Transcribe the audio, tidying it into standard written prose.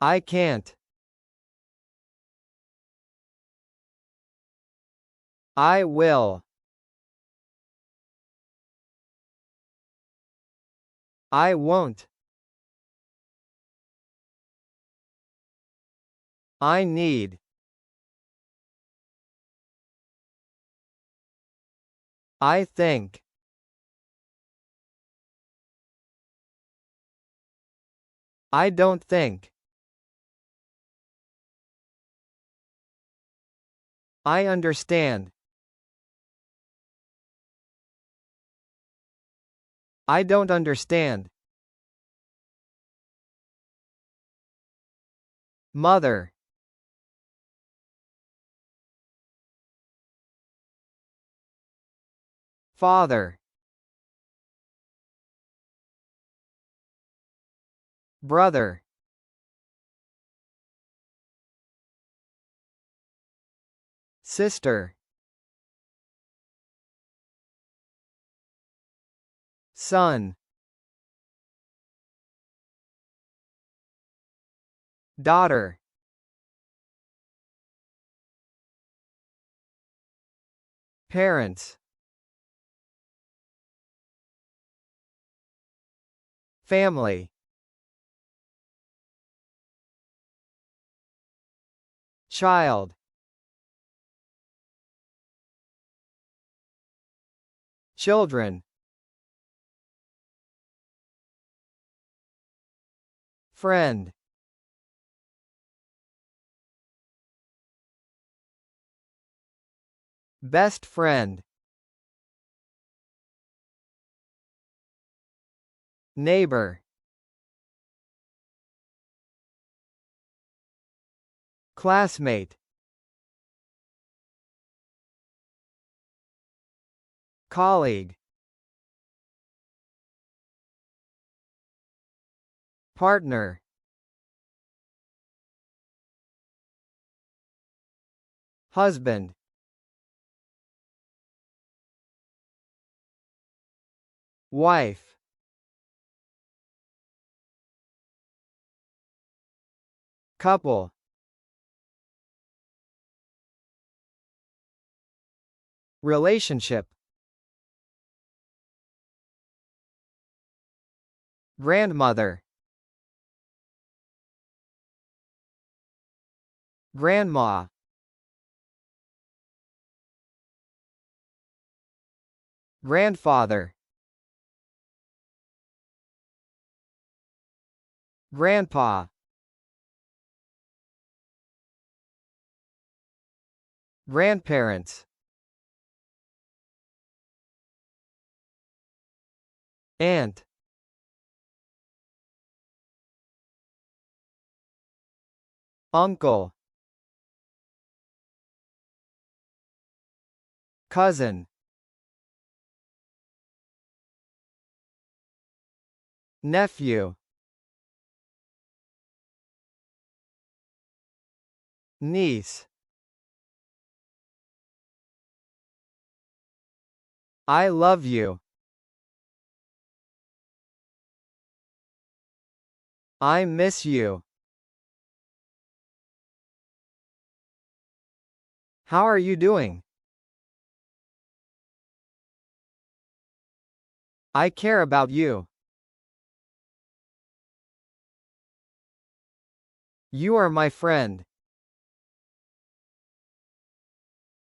I can't. I will. I won't. I need. I think. I don't think. I understand. I don't understand. Mother. Father. Brother. Sister. Son. Daughter. Parents. Family. Child. Children. Friend. Best friend. Neighbor. Classmate. Colleague. Partner. Husband. Wife. Couple. Relationship. Grandmother. Grandma. Grandfather. Grandpa. Grandparents. Aunt. Uncle. Cousin. Nephew. Niece. I love you. I miss you. How are you doing? I care about you. You are my friend.